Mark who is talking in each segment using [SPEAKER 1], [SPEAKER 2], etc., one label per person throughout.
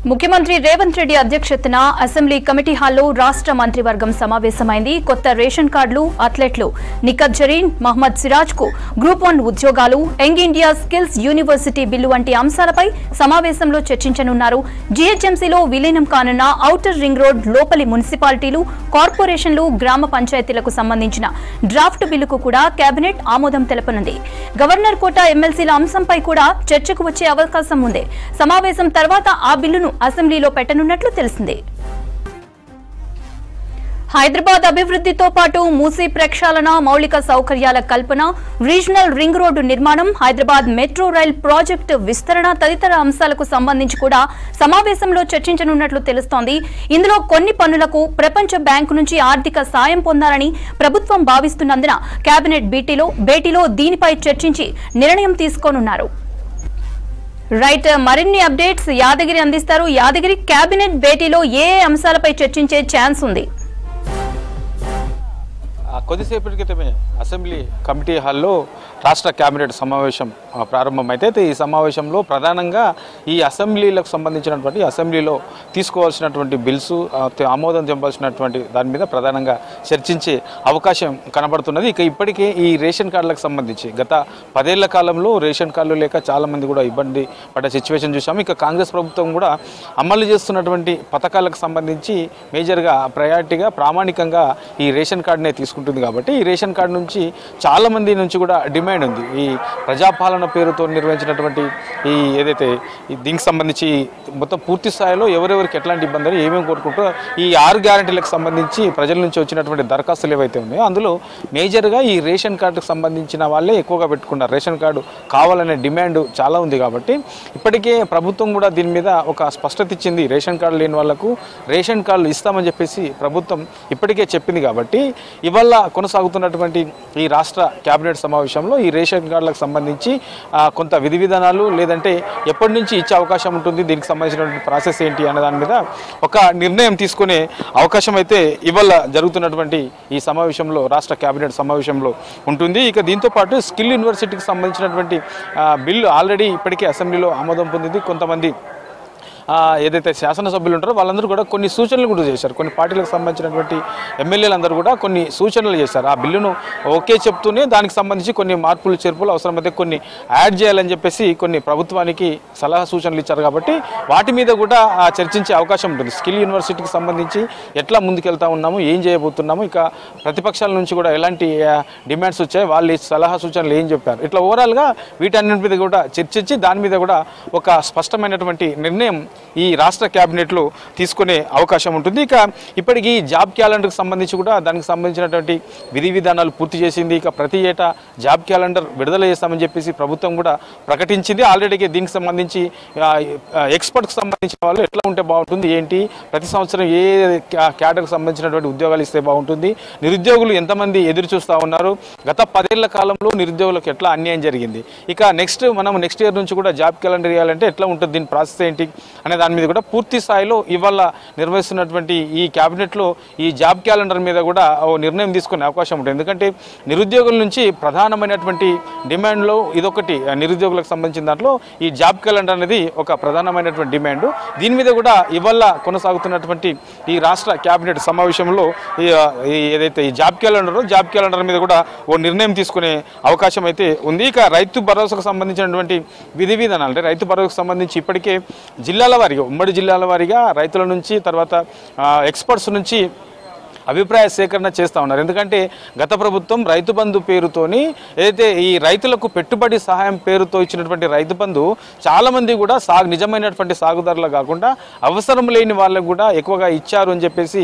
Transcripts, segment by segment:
[SPEAKER 1] ముఖ్యమంత్రి రేవంత్ రెడ్డి అధ్యక్షతన assembly committee హాల్లో రాష్ట్ర మంత్రివర్గం సమావేశమైంది. కొత్త రేషన్ కార్డులు, అథ్లెట్లు నిఖత్ జరీన్, మహమ్మద్ సిరాజ్ కు గ్రూప్ 1 ఉద్యోగాలు, young India skills university bill వంటి అంశాలపై సమావేశంలో చర్చించనున్నారు. జీహెచ్ఎంసీలో విలీనం కానున్న ఔటర్ రింగ్ రోడ్ లోపలి మున్సిపాలిటీలు, కార్పొరేషన్లు, గ్రామ పంచాయతీలకు సంబంధించిన డ్రాఫ్ట్ బిల్లుకు కూడా కేబినెట్ ఆమోదం తెలపనుంది. గవర్నర్ కోటా ఎమ్మెల్సీల అంశంపై కూడా చర్చకు వచ్చే అవకాశం ఉంది. సమావేశం తర్వాత ఆ బిల్లును అసెంబ్లీలో పెట్టనున్నట్లు తెలిసింది. హైదరాబాద్ అభివృద్ధితో పాటు మూసీ ప్రక్షాళన, మౌలిక సౌకర్యాల కల్పన, రీజనల్ రింగ్ రోడ్డు నిర్మాణం, హైదరాబాద్ మెట్రో రైల్ ప్రాజెక్టు విస్తరణ తదితర అంశాలకు సంబంధించి కూడా సమావేశంలో చర్చించనున్నట్లు తెలుస్తోంది. ఇందులో కొన్ని పనులకు ప్రపంచ బ్యాంకు నుంచి ఆర్థిక సాయం పొందాలని ప్రభుత్వం భావిస్తున్నందున కేబినెట్ భేటీలో దీనిపై చర్చించి నిర్ణయం తీసుకోనున్నారు. రైట్, మరిన్ని అప్డేట్స్ యాదగిరి అందిస్తారు. యాదగిరి, కేబినెట్ భేటీలో ఏ అంశాలపై చర్చించే ఛాన్స్ ఉంది?
[SPEAKER 2] కొద్దిసేపటి క్రితమే అసెంబ్లీ కమిటీ హాల్లో రాష్ట్ర కేబినెట్ సమావేశం ప్రారంభమైతే ఈ సమావేశంలో ప్రధానంగా ఈ అసెంబ్లీలకు సంబంధించినటువంటి అసెంబ్లీలో తీసుకోవాల్సినటువంటి బిల్స్ ఆమోదం తెంపాల్సినటువంటి దాని మీద ప్రధానంగా చర్చించే అవకాశం కనబడుతున్నది. ఇక ఇప్పటికే ఈ రేషన్ కార్డులకు సంబంధించి గత 10 ఏళ్ల కాలంలో రేషన్ కార్డులు లేక చాలామంది కూడా ఇబ్బంది పడ్డ సిచ్యువేషన్ చూసాము. ఇక కాంగ్రెస్ ప్రభుత్వం కూడా అమలు చేస్తున్నటువంటి పథకాలకు సంబంధించి మేజర్గా ప్రయారిటీగా ప్రామాణికంగా ఈ రేషన్ కార్డునే తీసుకుంటుంది. కాబట్టి ఈ రేషన్ కార్డు నుంచి చాలామంది నుంచి కూడా డిమాండ్ ఉంది. ఈ ప్రజాపాలన పేరుతో నిర్వహించినటువంటి ఈ ఏదైతే దీనికి సంబంధించి మొత్తం పూర్తి స్థాయిలో ఎవరెవరికి ఎట్లాంటి ఇబ్బందులు ఏమేమి కోరుకుంటారో ఈ 6 గ్యారంటీలకు సంబంధించి ప్రజల నుంచి వచ్చినటువంటి దరఖాస్తులు ఏవైతే ఉన్నాయో అందులో మేజర్గా ఈ రేషన్ కార్డుకు సంబంధించిన వాళ్ళే ఎక్కువగా పెట్టుకున్నారు. రేషన్ కార్డు కావాలనే డిమాండ్ చాలా ఉంది. కాబట్టి ఇప్పటికే ప్రభుత్వం కూడా దీని మీద ఒక స్పష్టత ఇచ్చింది. రేషన్ కార్డు లేని వాళ్లకు రేషన్ కార్డులు ఇస్తామని చెప్పేసి ప్రభుత్వం ఇప్పటికే చెప్పింది. కాబట్టి ఇవాళ కొనసాగుతున్నటువంటి ఈ రాష్ట్ర కేబినెట్ సమావేశంలో ఈ రేషన్ కార్డులకు సంబంధించి కొంత విధి విధానాలు లేదంటే ఎప్పటి నుంచి ఇచ్చే అవకాశం ఉంటుంది, దీనికి సంబంధించినటువంటి ప్రాసెస్ ఏంటి అనే దాని మీద ఒక నిర్ణయం తీసుకునే అవకాశం అయితే ఇవాళ జరుగుతున్నటువంటి ఈ సమావేశంలో రాష్ట్ర కేబినెట్ సమావేశంలో ఉంటుంది. ఇక దీంతో పాటు స్కిల్ యూనివర్సిటీకి సంబంధించినటువంటి బిల్లు ఆల్రెడీ ఇప్పటికే అసెంబ్లీలో ఆమోదం పొందింది. కొంతమంది ఏదైతే శాసనసభ్యులు ఉంటారో వాళ్ళందరూ కూడా కొన్ని సూచనలు కూడా చేశారు. కొన్ని పార్టీలకు సంబంధించినటువంటి ఎమ్మెల్యేలందరూ కూడా కొన్ని సూచనలు చేశారు. ఆ బిల్లును ఓకే చెప్తూనే దానికి సంబంధించి కొన్ని మార్పులు చేర్పులు అవసరమైతే కొన్ని యాడ్ చేయాలని చెప్పేసి కొన్ని ప్రభుత్వానికి సలహా సూచనలు ఇచ్చారు. కాబట్టి వాటి మీద కూడా చర్చించే అవకాశం ఉంటుంది. స్కిల్ యూనివర్సిటీకి సంబంధించి ఎట్లా ముందుకెళ్తా ఉన్నాము, ఏం చేయబోతున్నాము, ఇక ప్రతిపక్షాల నుంచి కూడా ఎలాంటి డిమాండ్స్ వచ్చాయి, వాళ్ళు సలహా సూచనలు ఏం చెప్పారు, ఇట్లా ఓవరాల్గా వీటన్నిటి మీద కూడా చర్చించి దాని మీద కూడా ఒక స్పష్టమైనటువంటి నిర్ణయం ఈ రాష్ట్ర కేబినెట్లో తీసుకునే అవకాశం ఉంటుంది. ఇక ఇప్పటికీ జాబ్ క్యాలెండర్కి సంబంధించి కూడా దానికి సంబంధించినటువంటి విధి విధానాలు పూర్తి చేసింది. ఇక ప్రతి ఏటా జాబ్ క్యాలెండర్ విడుదల చేస్తామని చెప్పేసి ప్రభుత్వం కూడా ప్రకటించింది. ఆల్రెడీగా దీనికి సంబంధించి ఎక్స్పర్ట్కి సంబంధించిన వాళ్ళు ఎట్లా ఉంటే బాగుంటుంది, ఏంటి, ప్రతి సంవత్సరం ఏ క్యాడర్కి సంబంధించినటువంటి ఉద్యోగాలు ఇస్తే బాగుంటుంది, నిరుద్యోగులు ఎంతమంది ఎదురు చూస్తూ ఉన్నారు, గత 10 ఏళ్ల కాలంలో నిరుద్యోగులకు ఎట్లా అన్యాయం జరిగింది, ఇక నెక్స్ట్ ఇయర్ నుంచి కూడా జాబ్ క్యాలెండర్ ఇవ్వాలంటే ఎట్లా ఉంటుంది, దీని ప్రాసెస్ ఏంటి అనే దాని మీద కూడా పూర్తి స్థాయిలో ఇవాళ నిర్వహిస్తున్నటువంటి ఈ క్యాబినెట్లో ఈ జాబ్ క్యాలెండర్ మీద కూడా ఓ నిర్ణయం తీసుకునే అవకాశం ఉంటుంది. ఎందుకంటే నిరుద్యోగుల నుంచి ప్రధానమైనటువంటి డిమాండ్లో ఇదొకటి. నిరుద్యోగులకు సంబంధించిన దాంట్లో ఈ జాబ్ క్యాలెండర్ అనేది ఒక ప్రధానమైనటువంటి డిమాండ్. దీని మీద కూడా ఇవాళ కొనసాగుతున్నటువంటి ఈ రాష్ట్ర కేబినెట్ సమావేశంలో ఏదైతే ఈ జాబ్ క్యాలెండర్ మీద కూడా ఓ నిర్ణయం తీసుకునే అవకాశం అయితే ఉంది. ఇక రైతు భరోసాకు సంబంధించినటువంటి విధి విధానాలు అంటే రైతు భరోసాకు సంబంధించి ఇప్పటికే జిల్లాల వారీగా, ఉమ్మడి జిల్లాల వారీగా రైతుల నుంచి తర్వాత ఎక్స్పర్ట్స్ నుంచి అభిప్రాయ సేకరణ చేస్తూ ఉన్నారు. ఎందుకంటే గత ప్రభుత్వం రైతు బంధు పేరుతోని ఏదైతే ఈ రైతులకు పెట్టుబడి సహాయం పేరుతో ఇచ్చినటువంటి రైతు బంధు చాలామంది కూడా నిజమైనటువంటి సాగుదారులు కాకుండా అవసరం లేని వాళ్ళకు కూడా ఎక్కువగా ఇచ్చారు అని చెప్పేసి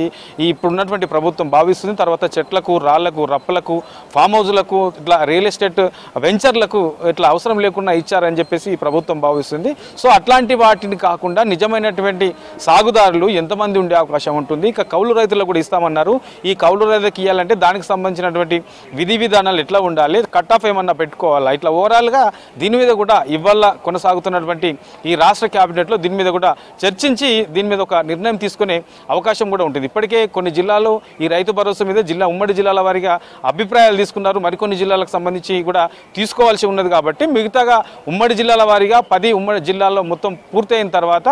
[SPEAKER 2] ఇప్పుడున్నటువంటి ప్రభుత్వం భావిస్తుంది. తర్వాత చెట్లకు, రాళ్లకు, రప్పలకు, ఫామ్ హౌజ్లకు, ఇట్లా రియల్ ఎస్టేట్ వెంచర్లకు ఇట్లా అవసరం లేకుండా ఇచ్చారని చెప్పేసి ఈ ప్రభుత్వం భావిస్తుంది. సో అట్లాంటి వాటిని కాకుండా నిజమైనటువంటి సాగుదారులు ఎంతమంది ఉండే అవకాశం ఉంటుంది. ఇక కౌలు రైతులకు కూడా ఇస్తామన్నారు. ఇస్తున్నారు, ఈ కౌలు రైతులకు ఇవ్వాలంటే దానికి సంబంధించినటువంటి విధి విధానాలు ఎట్లా ఉండాలి, కట్ ఆఫ్ ఏమన్నా పెట్టుకోవాలా, ఇట్లా ఓవరాల్గా దీని మీద కూడా ఇవాళ కొనసాగుతున్నటువంటి ఈ రాష్ట్ర క్యాబినెట్లో దీని మీద కూడా చర్చించి దీని మీద ఒక నిర్ణయం తీసుకునే అవకాశం కూడా ఉంటుంది. ఇప్పటికే కొన్ని జిల్లాల్లో ఈ రైతు భరోసా మీద ఉమ్మడి జిల్లాల వారీగా అభిప్రాయాలు తీసుకున్నారు, మరికొన్ని జిల్లాలకు సంబంధించి కూడా తీసుకోవాల్సి ఉన్నది. కాబట్టి మిగతాగా ఉమ్మడి జిల్లాల వారీగా 10 ఉమ్మడి జిల్లాల్లో మొత్తం పూర్తయిన తర్వాత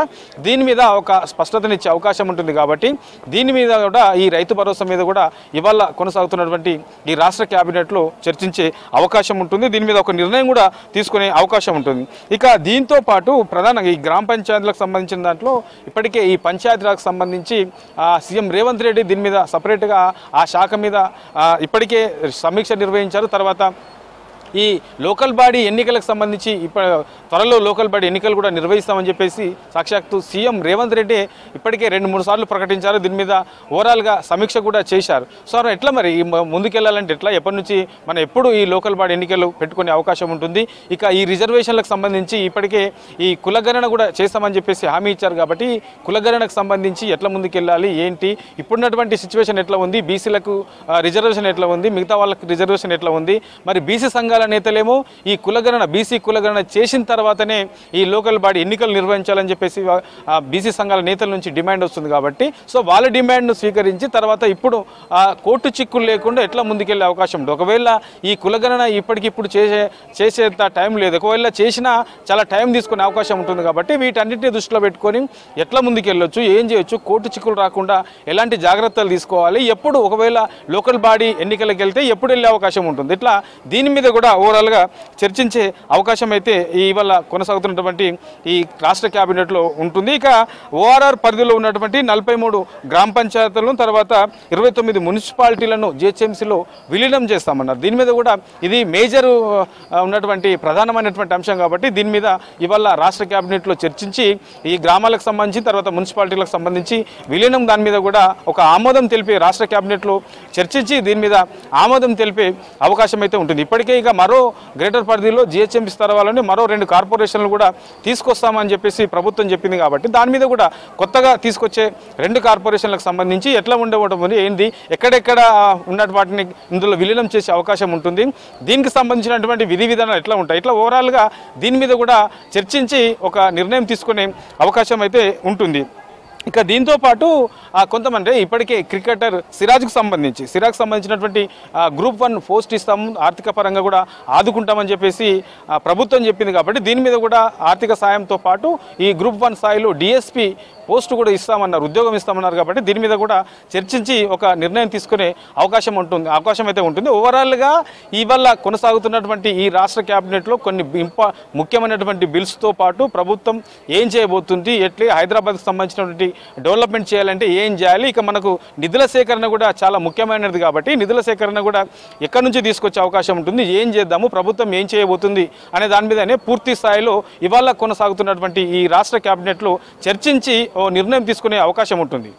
[SPEAKER 2] దీని మీద ఒక స్పష్టతనిచ్చే అవకాశం ఉంటుంది. కాబట్టి దీని మీద కూడా ఈ రైతు భరోసా మీద కూడా ఇవాళ కొనసాగుతున్నటువంటి ఈ రాష్ట్ర క్యాబినెట్లో చర్చించే అవకాశం ఉంటుంది, దీని మీద ఒక నిర్ణయం కూడా తీసుకునే అవకాశం ఉంటుంది. ఇక దీంతో పాటు ప్రధానంగా ఈ గ్రామ పంచాయతీలకు సంబంధించిన దాంట్లో ఇప్పటికే ఈ పంచాయతీరాజ్కి సంబంధించి సీఎం రేవంత్ రెడ్డి దీని మీద సపరేట్గా ఆ శాఖ మీద ఇప్పటికే సమీక్ష నిర్వహించారు. తర్వాత ఈ లోకల్ బాడీ ఎన్నికలకు సంబంధించి త్వరలో లోకల్ బాడీ ఎన్నికలు కూడా నిర్వహిస్తామని చెప్పేసి సాక్షాత్తు సీఎం రేవంత్ రెడ్డి ఇప్పటికే 2-3 సార్లు ప్రకటించారు. దీని మీద ఓవరాల్గా సమీక్ష కూడా చేశారు. సో ఎట్లా మరి ముందుకెళ్లాలంటే ఎట్లా, ఎప్పటి నుంచి మనం ఎప్పుడు ఈ లోకల్ బాడీ ఎన్నికలు పెట్టుకునే అవకాశం ఉంటుంది. ఇక ఈ రిజర్వేషన్లకు సంబంధించి ఇప్పటికే ఈ కులగణన కూడా చేస్తామని చెప్పేసి హామీ ఇచ్చారు. కాబట్టి కులగణనకు సంబంధించి ఎట్లా ముందుకెళ్ళాలి ఏంటి, ఇప్పుడున్నటువంటి సిచ్యువేషన్ ఎట్లా ఉంది, బీసీలకు రిజర్వేషన్ ఎట్లా ఉంది, మిగతా వాళ్ళకి రిజర్వేషన్ ఎట్లా ఉంది, మరి బీసీ సంఘాల నేతలేమో ఈ కులగణన బీసీ కులగణన చేసిన తర్వాతనే ఈ లోకల్ బాడీ ఎన్నికలు నిర్వహించాలని చెప్పేసి బీసీ సంఘాల నేతల నుంచి డిమాండ్ వస్తుంది. కాబట్టి సో వాళ్ళ డిమాండ్ను స్వీకరించి తర్వాత ఇప్పుడు కోర్టు చిక్కులు లేకుండా ఎట్లా ముందుకెళ్లే అవకాశం ఉంటుంది. ఒకవేళ ఈ కులగణన ఇప్పటికిప్పుడు చేసేంత టైం లేదు, ఒకవేళ చేసినా చాలా టైం తీసుకునే అవకాశం ఉంటుంది. కాబట్టి వీటన్నిటిని దృష్టిలో పెట్టుకొని ఎట్లా ముందుకెళ్ళొచ్చు, ఏం చేయొచ్చు, కోర్టు చిక్కులు రాకుండా ఎలాంటి జాగ్రత్తలు తీసుకోవాలి, ఎప్పుడు ఒకవేళ లోకల్ బాడీ ఎన్నికలకు వెళ్తే ఎప్పుడు వెళ్ళే అవకాశం ఉంటుంది, ఇట్లా దీని మీద కూడా ఓవరాల్గా చర్చించే అవకాశం అయితే ఇవాళ కొనసాగుతున్నటువంటి ఈ రాష్ట్ర క్యాబినెట్లో ఉంటుంది. ఇక ఓఆర్ఆర్ పరిధిలో ఉన్నటువంటి 43 గ్రామ పంచాయతీలను తర్వాత 29 మున్సిపాలిటీలను జిహెచ్ఎంసీలో విలీనం చేస్తామన్నారు. దీని మీద కూడా ఇది మేజర్ ఉన్నటువంటి ప్రధానమైనటువంటి అంశం. కాబట్టి దీని మీద ఇవాళ రాష్ట్ర క్యాబినెట్లో చర్చించి ఈ గ్రామాలకు సంబంధించి తర్వాత మున్సిపాలిటీలకు సంబంధించి విలీనం దాని మీద కూడా ఒక ఆమోదం తెలిపే రాష్ట్ర క్యాబినెట్లో చర్చించి దీని మీద ఆమోదం తెలిపే అవకాశం అయితే ఉంటుంది. ఇప్పటికే ఇక మరో గ్రేటర్ పరిధిలో జిహెచ్ఎంసీ స్థావరాలని మరో 2 కార్పొరేషన్లు కూడా తీసుకొస్తామని చెప్పేసి ప్రభుత్వం చెప్పింది. కాబట్టి దాని మీద కూడా కొత్తగా తీసుకొచ్చే 2 కార్పొరేషన్లకు సంబంధించి ఎట్లా ఉండబోతుంది ఏంది, ఎక్కడెక్కడ ఉన్న వాటిని ఇందులో విలీనం చేసే అవకాశం ఉంటుంది, దీనికి సంబంధించినటువంటి విధి విధానాలు ఎట్లా ఉంటాయి, ఇట్లా ఓవరాల్గా దీని మీద కూడా చర్చించి ఒక నిర్ణయం తీసుకునే అవకాశం అయితే ఉంటుంది. ఇక దీంతో పాటు కొంతమంది ఇప్పటికే క్రికెటర్ సిరాజ్కు సంబంధించినటువంటి గ్రూప్ 1 పోస్ట్ ఇస్తాము, ఆర్థిక పరంగా కూడా ఆదుకుంటామని చెప్పేసి ప్రభుత్వం చెప్పింది. కాబట్టి దీని మీద కూడా ఆర్థిక సాయంతో పాటు ఈ గ్రూప్ 1 స్థాయిలో డిఎస్పీ పోస్ట్ కూడా ఇస్తామన్నారు, ఉద్యోగం ఇస్తామన్నారు. కాబట్టి దీని మీద కూడా చర్చించి ఒక నిర్ణయం తీసుకునే అవకాశం అయితే ఉంటుంది. ఓవరాల్గా ఇవాళ కొనసాగుతున్నటువంటి ఈ రాష్ట్ర క్యాబినెట్లో కొన్ని ముఖ్యమైనటువంటి బిల్స్తో పాటు ప్రభుత్వం ఏం చేయబోతుంది, ఎట్లా హైదరాబాద్కి సంబంధించినటువంటి డెవలప్మెంట్ చేయాలంటే ఏం చేయాలి, ఇక మనకు నిధుల సేకరణ కూడా చాలా ముఖ్యమైనది. కాబట్టి నిధుల సేకరణ కూడా ఎక్కడి నుంచి తీసుకొచ్చే అవకాశం ఉంటుంది, ఏం చేద్దాము, ప్రభుత్వం ఏం చేయబోతుంది అనే దాని మీదనే పూర్తి స్థాయిలో ఇవాళ కొనసాగుతున్నటువంటి ఈ రాష్ట్ర క్యాబినెట్లో చర్చించి నిర్ణయం తీసుకునే అవకాశం ఉంటుంది.